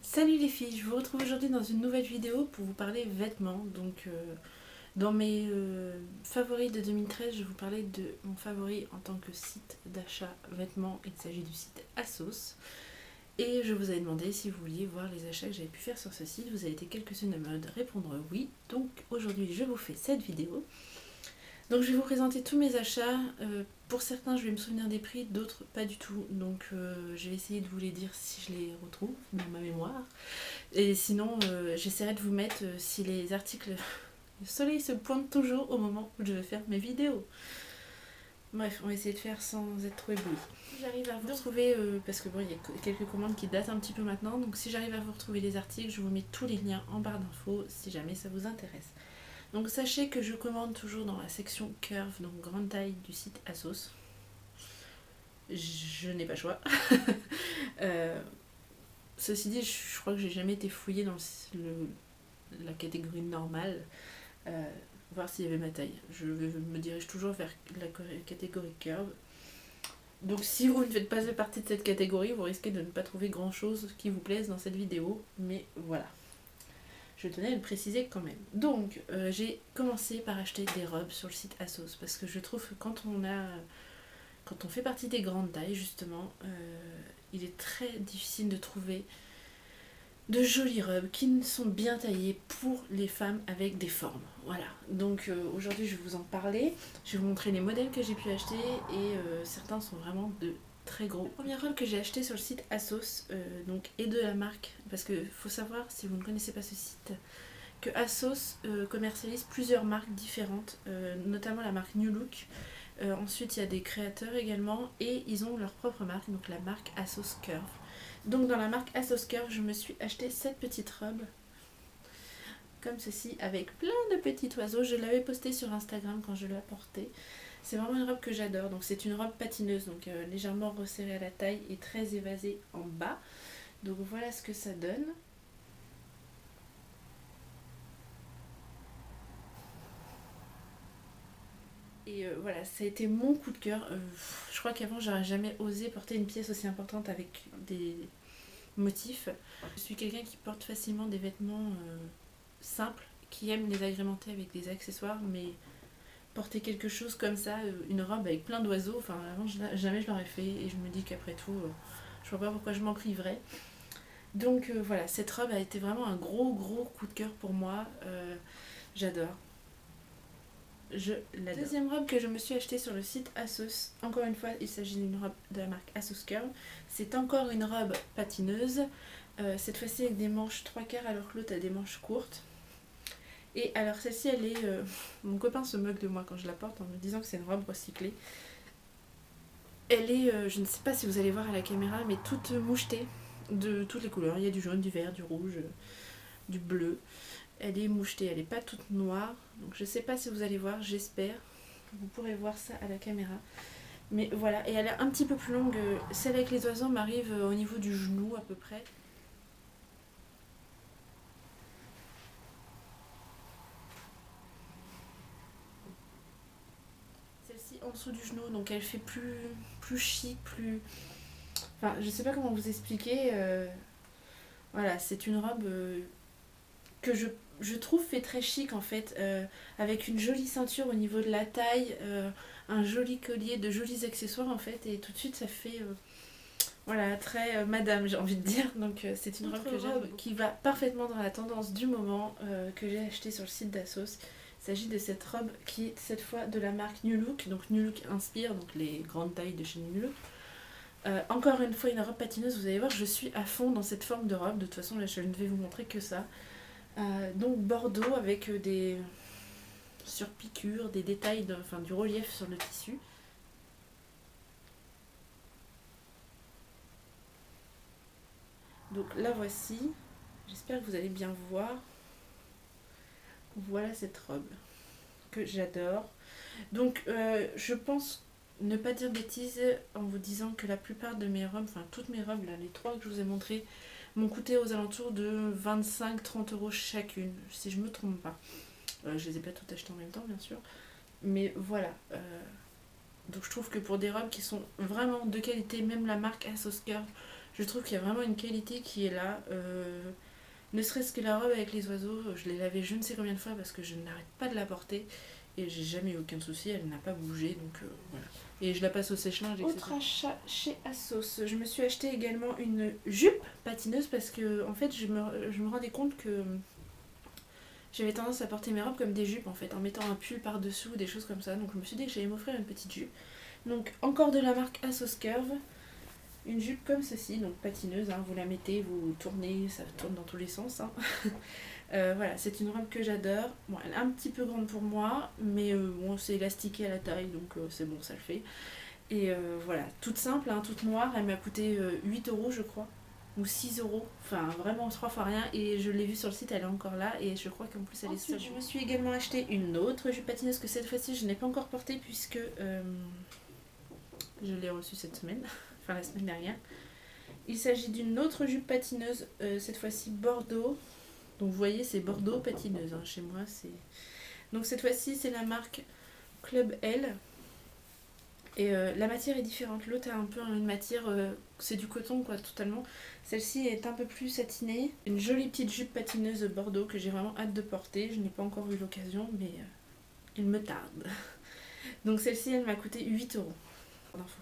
Salut les filles, je vous retrouve aujourd'hui dans une nouvelle vidéo pour vous parler vêtements. Dans mes favoris de 2013, je vais vous parler de mon favori en tant que site d'achat vêtements. Il s'agit du site ASOS. Et je vous avais demandé si vous vouliez voir les achats que j'avais pu faire sur ce site. Vous avez été quelques-unes à me répondre oui. Donc aujourd'hui, je vous fais cette vidéo. Donc je vais vous présenter tous mes achats. Pour certains, je vais me souvenir des prix, d'autres pas du tout. Donc je vais essayer de vous les dire si je les retrouve dans ma mémoire. Et sinon, j'essaierai de vous mettre si les articles... Le soleil se pointe toujours au moment où je vais faire mes vidéos. Bref, on va essayer de faire sans être trop ébloui. J'arrive à vous retrouver, parce que bon, il y a quelques commandes qui datent un petit peu maintenant. Donc si j'arrive à vous retrouver les articles, je vous mets tous les liens en barre d'infos si jamais ça vous intéresse. Donc sachez que je commande toujours dans la section Curve, donc grande taille du site ASOS. Je n'ai pas le choix. Ceci dit, je crois que j'ai jamais été fouillée dans la catégorie normale, voir s'il y avait ma taille. Je me dirige toujours vers la catégorie Curve. Donc si vous ne faites pas partie de cette catégorie, vous risquez de ne pas trouver grand chose qui vous plaise dans cette vidéo. Mais voilà. Je tenais à le préciser quand même. Donc, j'ai commencé par acheter des robes sur le site ASOS parce que je trouve que quand on fait partie des grandes tailles, justement, il est très difficile de trouver de jolies robes qui sont bien taillées pour les femmes avec des formes. Voilà. Donc, aujourd'hui, je vais vous en parler. Je vais vous montrer les modèles que j'ai pu acheter et certains sont vraiment de très gros. La première robe que j'ai achetée sur le site ASOS donc, est de la marque, parce que faut savoir, si vous ne connaissez pas ce site, que ASOS commercialise plusieurs marques différentes, notamment la marque New Look. Ensuite il y a des créateurs également et ils ont leur propre marque, donc la marque ASOS Curve. Donc dans la marque ASOS Curve, je me suis acheté cette petite robe comme ceci avec plein de petits oiseaux. Je l'avais postée sur Instagram quand je l'ai portée. C'est vraiment une robe que j'adore. Donc c'est une robe patineuse, donc légèrement resserrée à la taille et très évasée en bas. Donc voilà ce que ça donne. Et voilà, ça a été mon coup de cœur. Je crois qu'avant j'aurais jamais osé porter une pièce aussi importante avec des motifs. Je suis quelqu'un qui porte facilement des vêtements simples, qui aime les agrémenter avec des accessoires, mais porter quelque chose comme ça, une robe avec plein d'oiseaux, enfin avant jamais je l'aurais fait et je me dis qu'après tout, je vois pas pourquoi je m'en priverais. Donc voilà, cette robe a été vraiment un gros coup de cœur pour moi. J'adore. Je l'adore. Deuxième robe que je me suis achetée sur le site ASOS, encore une fois il s'agit d'une robe de la marque ASOS Curve. C'est encore une robe patineuse, cette fois-ci avec des manches 3/4 alors que l'autre a des manches courtes. Et alors celle-ci elle est... mon copain se moque de moi quand je la porte en me disant que c'est une robe recyclée. Elle est, je ne sais pas si vous allez voir à la caméra, mais toute mouchetée de toutes les couleurs. Il y a du jaune, du vert, du rouge, du bleu. Elle est mouchetée, elle n'est pas toute noire. Donc je ne sais pas si vous allez voir, j'espère. Vous pourrez voir ça à la caméra. Mais voilà, et elle est un petit peu plus longue. Celle avec les oiseaux m'arrive au niveau du genou à peu près. Celle-ci en dessous du genou, donc elle fait plus chic, plus... Enfin, je sais pas comment vous expliquer. Voilà, c'est une robe que je trouve fait très chic en fait, avec une jolie ceinture au niveau de la taille, un joli collier, de jolis accessoires en fait, et tout de suite ça fait voilà, très madame j'ai envie de dire. Donc c'est une robe que j'aime, qui va parfaitement dans la tendance du moment, que j'ai acheté sur le site d'ASOS. Il s'agit de cette robe qui est cette fois de la marque New Look, donc New Look inspire donc les grandes tailles de chez New Look. Encore une fois une robe patineuse, vous allez voir je suis à fond dans cette forme de robe, de toute façon là je ne vais vous montrer que ça. Donc bordeaux avec des surpiqûres, des détails, enfin du relief sur le tissu. Donc la voici, j'espère que vous allez bien voir. Voilà cette robe que j'adore. Donc je pense ne pas dire de bêtises en vous disant que la plupart de mes robes, enfin toutes mes robes, là, les trois que je vous ai montrées, m'ont coûté aux alentours de 25-30 € chacune, si je me trompe pas. Je les ai pas toutes achetées en même temps bien sûr, mais voilà. Donc je trouve que pour des robes qui sont vraiment de qualité, même la marque ASOS Curve, Je trouve qu'il y a vraiment une qualité qui est là. Ne serait-ce que la robe avec les oiseaux, je l'ai lavée je ne sais combien de fois parce que je n'arrête pas de la porter. Et j'ai jamais eu aucun souci, elle n'a pas bougé, donc voilà. Et je la passe au sèche-linge, etc. Autre achat chez Asos. Je me suis acheté également une jupe patineuse parce que en fait je me rendais compte que j'avais tendance à porter mes robes comme des jupes en fait, en mettant un pull par-dessous, des choses comme ça. Donc je me suis dit que j'allais m'offrir une petite jupe. Donc encore de la marque Asos Curve. Une jupe comme ceci, donc patineuse, hein, vous la mettez, vous tournez, ça tourne dans tous les sens. Hein. Voilà, c'est une robe que j'adore. Bon, elle est un petit peu grande pour moi, mais bon, c'est élastiqué à la taille, donc c'est bon, ça le fait. Et voilà, toute simple, hein, toute noire, elle m'a coûté 8 € je crois, ou 6 €, enfin vraiment 3 fois rien, et je l'ai vue sur le site, elle est encore là, et je crois qu'en plus elle est seule. Je me suis également acheté une autre jupe patineuse que cette fois-ci je n'ai pas encore portée puisque je l'ai reçue cette semaine. Enfin la semaine dernière. Il s'agit d'une autre jupe patineuse, cette fois-ci Bordeaux. Donc vous voyez c'est Bordeaux patineuse, hein, chez moi c'est... Donc cette fois-ci c'est la marque Club L. Et la matière est différente. L'autre a un peu une matière, c'est du coton quoi totalement. Celle-ci est un peu plus satinée. Une jolie petite jupe patineuse Bordeaux que j'ai vraiment hâte de porter. Je n'ai pas encore eu l'occasion mais il me tarde. Donc celle-ci elle m'a coûté 8 €. Pour l'info.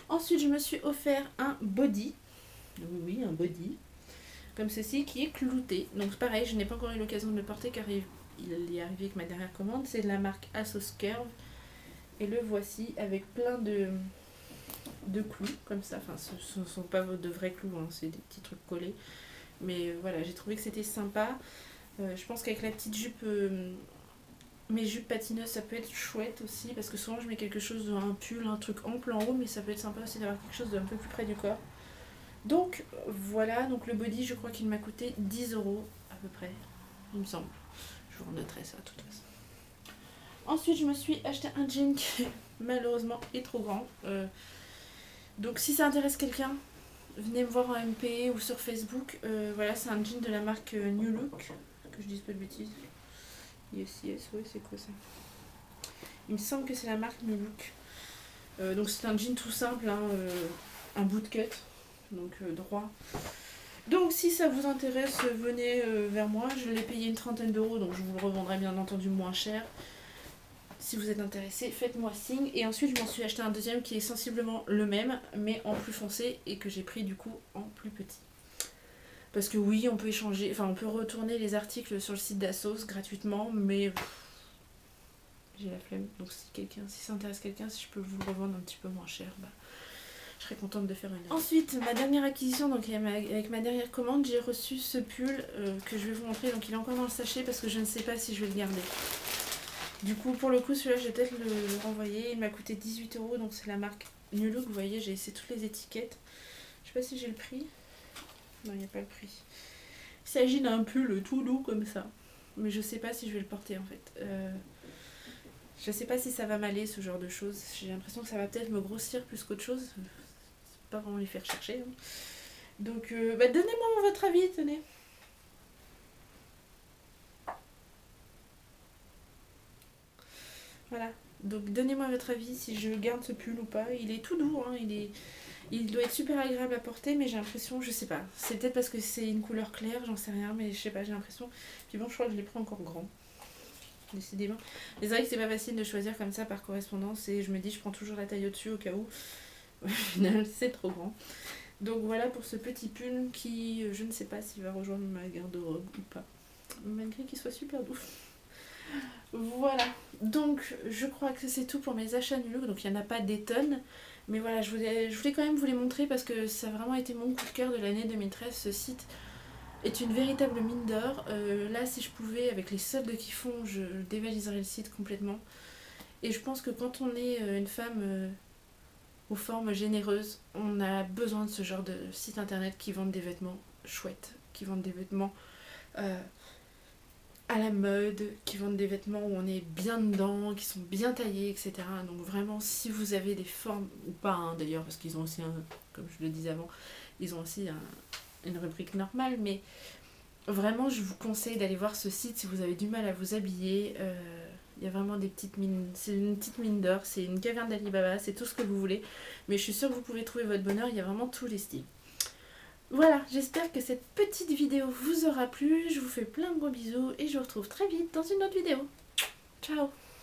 Ensuite, je me suis offert un body. Oui, un body. Comme ceci, qui est clouté. Donc pareil, je n'ai pas encore eu l'occasion de le porter car il est arrivé avec ma dernière commande. C'est de la marque Asos Curve. Et le voici avec plein de clous comme ça. Enfin, ce ne sont pas de vrais clous, hein, c'est des petits trucs collés. Mais voilà, j'ai trouvé que c'était sympa. Je pense qu'avec la petite jupe... mes jupes patineuses ça peut être chouette aussi parce que souvent je mets quelque chose, un pull, un truc ample en haut, mais ça peut être sympa aussi d'avoir quelque chose d'un peu plus près du corps. Donc voilà, donc le body je crois qu'il m'a coûté 10 € à peu près, il me semble. Je vous renoterai ça de toute façon. Ensuite je me suis acheté un jean qui malheureusement est trop grand. Donc si ça intéresse quelqu'un, venez me voir en MP ou sur Facebook. Voilà, c'est un jean de la marque New Look, que je dise pas de bêtises. Yes, ouais, c'est quoi ça? Il me semble que c'est la marque New Look. Donc c'est un jean tout simple, hein, un bootcut, donc droit. Donc si ça vous intéresse, venez vers moi. Je l'ai payé une trentaine d'euros, donc je vous le revendrai bien entendu moins cher. Si vous êtes intéressé, faites-moi signe. Et ensuite je m'en suis acheté un deuxième qui est sensiblement le même, mais en plus foncé et que j'ai pris du coup en plus petit. Parce que oui, on peut échanger, enfin on peut retourner les articles sur le site d'Asos gratuitement, mais j'ai la flemme. Donc si ça intéresse quelqu'un, si je peux vous le revendre un petit peu moins cher, bah, je serais contente de faire une offre. Ensuite, ma dernière acquisition, donc avec ma dernière commande, j'ai reçu ce pull que je vais vous montrer. Donc il est encore dans le sachet parce que je ne sais pas si je vais le garder. Du coup, pour le coup, celui-là, je vais peut-être le renvoyer. Il m'a coûté 18 €, donc c'est la marque New Look. Vous voyez, j'ai essayé toutes les étiquettes. Je sais pas si j'ai le prix. Non, il n'y a pas le prix. Il s'agit d'un pull tout doux comme ça. Mais je sais pas si je vais le porter en fait. Je sais pas si ça va m'aller ce genre de choses. J'ai l'impression que ça va peut-être me grossir plus qu'autre chose. C'est pas vraiment les faire chercher. Hein. Donc donnez-moi votre avis, tenez. Voilà. Donc donnez-moi votre avis si je garde ce pull ou pas. Il est tout doux, hein. Il doit être super agréable à porter, mais j'ai l'impression, je sais pas. C'est peut-être parce que c'est une couleur claire, j'en sais rien, mais je sais pas, j'ai l'impression. Puis bon, je crois que je l'ai pris encore grand. Décidément. Mais c'est vrai que c'est pas facile de choisir comme ça par correspondance et je me dis, je prends toujours la taille au-dessus au cas où. Au final, c'est trop grand. Donc voilà pour ce petit pull qui, je ne sais pas s'il va rejoindre ma garde-robe ou pas. Malgré qu'il soit super doux. Voilà, donc je crois que c'est tout pour mes achats New Look, donc il n'y en a pas des tonnes, mais voilà, je voulais quand même vous les montrer parce que ça a vraiment été mon coup de cœur de l'année 2013, ce site est une véritable mine d'or. Là si je pouvais, avec les soldes qu'ils font, je dévaliserais le site complètement, et je pense que quand on est une femme aux formes généreuses, on a besoin de ce genre de site internet qui vendent des vêtements chouettes, qui vendent des vêtements à la mode, qui vendent des vêtements où on est bien dedans, qui sont bien taillés, etc. Donc vraiment, si vous avez des formes, ou pas hein, d'ailleurs, parce qu'ils ont aussi, comme je le disais avant, ils ont aussi une rubrique normale, mais vraiment, je vous conseille d'aller voir ce site si vous avez du mal à vous habiller. Il y a vraiment des petites mines, c'est une petite mine d'or, c'est une caverne d'Alibaba, c'est tout ce que vous voulez, mais je suis sûre que vous pouvez trouver votre bonheur, il y a vraiment tous les styles. Voilà, j'espère que cette petite vidéo vous aura plu. Je vous fais plein de gros bisous et je vous retrouve très vite dans une autre vidéo. Ciao!